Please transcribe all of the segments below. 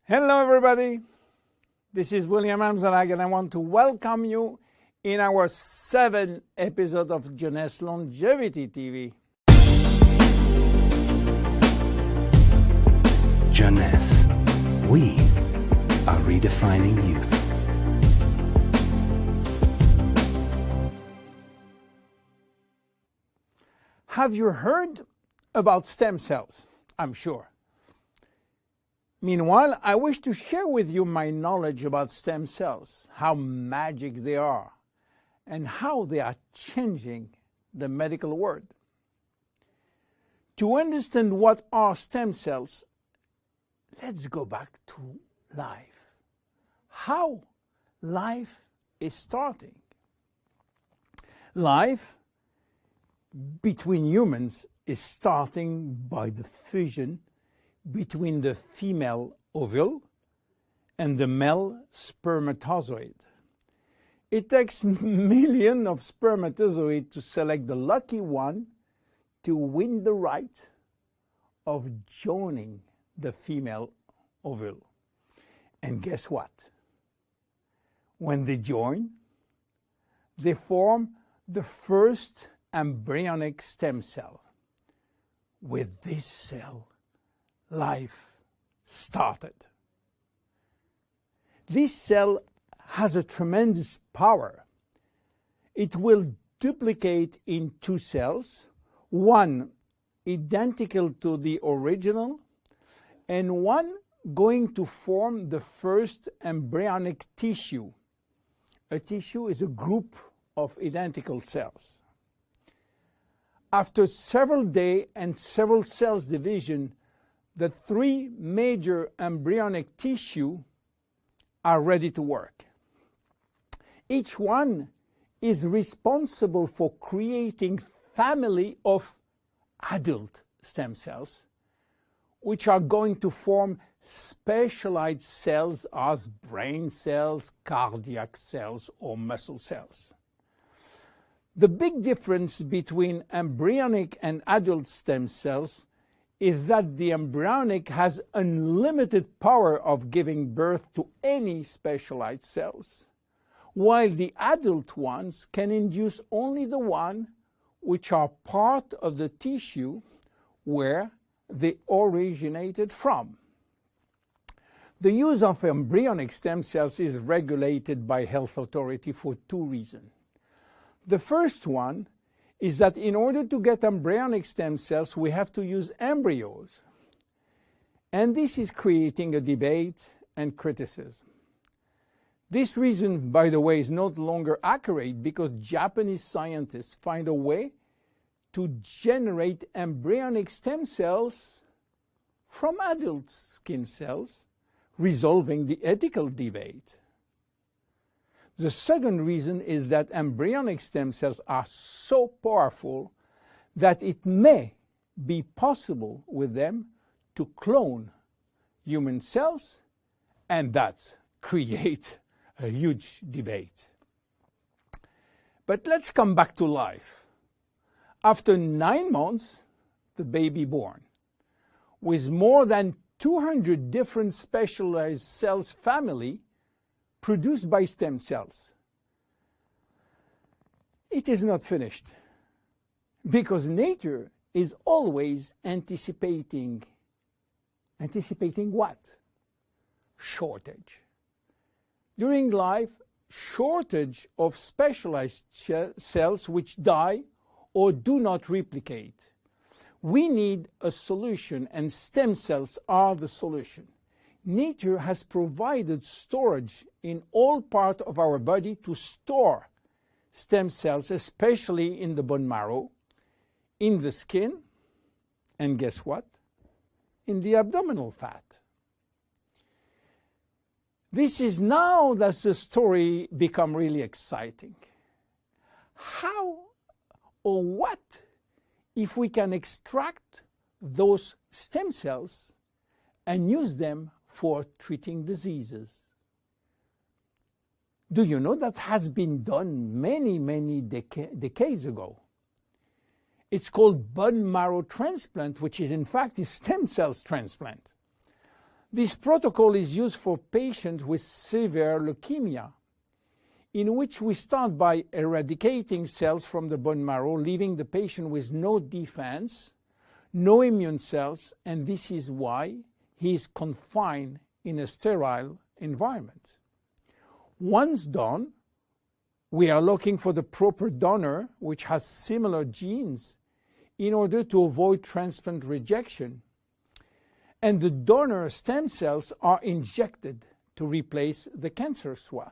Hello everybody, this is William Amzallag and I want to welcome you in our 7th episode of Jeunesse Longevity TV. Jeunesse, we are redefining youth. Have you heard about stem cells? I'm sure. Meanwhile, I wish to share with you my knowledge about stem cells, how magic they are, and how they are changing the medical world. To understand what are stem cells, let's go back to life. How life is starting. Life between humans is starting by the fusion between the female ovule and the male spermatozoid. It takes millions of spermatozoids to select the lucky one to win the right of joining the female ovule. And guess what? When they join, they form the first embryonic stem cell. With this cell, life started. This cell has a tremendous power. It will duplicate in 2 cells, one identical to the original, and one going to form the first embryonic tissue. A tissue is a group of identical cells. After several days and several cells division, the 3 major embryonic tissue are ready to work. Each one is responsible for creating family of adult stem cells, which are going to form specialized cells as brain cells, cardiac cells, or muscle cells. The big difference between embryonic and adult stem cells is that the embryonic has unlimited power of giving birth to any specialized cells, while the adult ones can induce only the one which are part of the tissue where they originated from. The use of embryonic stem cells is regulated by health authority for 2 reasons. The first one is that in order to get embryonic stem cells, we have to use embryos. And this is creating a debate and criticism. This reason, by the way, is no longer accurate because Japanese scientists find a way to generate embryonic stem cells from adult skin cells, resolving the ethical debate. The second reason is that embryonic stem cells are so powerful that it may be possible with them to clone human cells, and that's create a huge debate. But let's come back to life. After 9 months, the baby born, with more than 200 different specialized cells family produced by stem cells. It is not finished, because nature is always anticipating what? Shortage. During life, shortage of specialized cells which die or do not replicate. We need a solution, and stem cells are the solution. Nature has provided storage in all parts of our body to store stem cells, especially in the bone marrow, in the skin, and guess what? In the abdominal fat. This is now that the story becomes really exciting. How or what if we can extract those stem cells and use them for treating diseases? Do you know that has been done many decades ago? It's called bone marrow transplant, which is in fact a stem cells transplant. This protocol is used for patients with severe leukemia, in which we start by eradicating cells from the bone marrow, leaving the patient with no defense, no immune cells, and this is why he is confined in a sterile environment. Once done, we are looking for the proper donor which has similar genes in order to avoid transplant rejection. And the donor stem cells are injected to replace the cancerous one.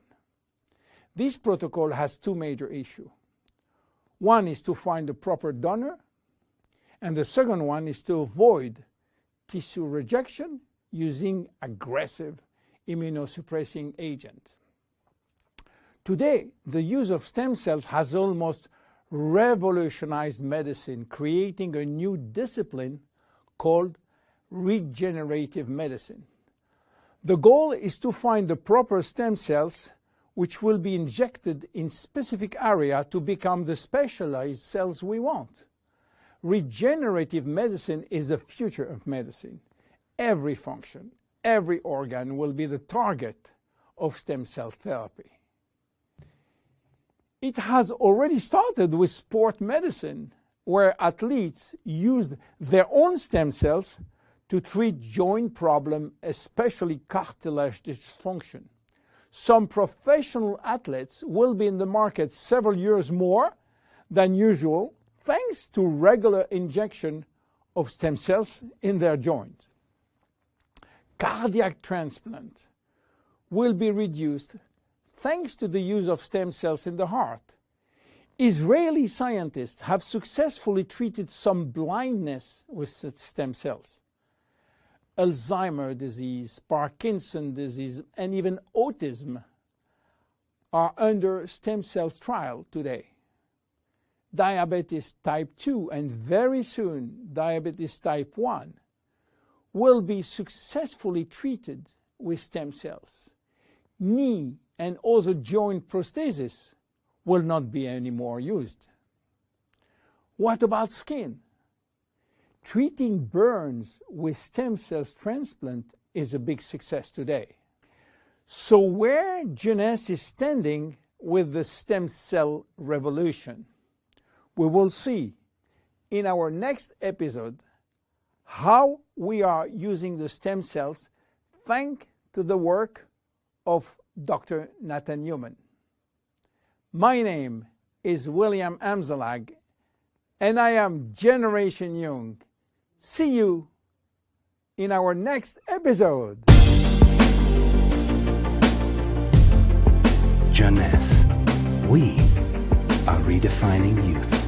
This protocol has two major issues. One is to find the proper donor, and the second one is to avoid tissue rejection using aggressive immunosuppressing agent. Today, the use of stem cells has almost revolutionized medicine, creating a new discipline called regenerative medicine. The goal is to find the proper stem cells which will be injected in specific area to become the specialized cells we want. Regenerative medicine is the future of medicine. Every function, every organ will be the target of stem cell therapy. It has already started with sport medicine, where athletes used their own stem cells to treat joint problems, especially cartilage dysfunction. Some professional athletes will be in the market several years more than usual, thanks to regular injection of stem cells in their joint. Cardiac transplant will be reduced thanks to the use of stem cells in the heart. Israeli scientists have successfully treated some blindness with such stem cells. Alzheimer's disease, Parkinson's disease, and even autism are under stem cells trial today. Diabetes type 2 and very soon diabetes type 1 will be successfully treated with stem cells. Knee and other joint prosthesis will not be anymore used. What about skin? Treating burns with stem cells transplant is a big success today. So where Jeunesse is standing with the stem cell revolution? We will see in our next episode how we are using the stem cells thanks to the work of Dr. Nathan Newman. My name is William Amzallag, and I am Generation Young. See you in our next episode. Jeunesse. We are redefining youth.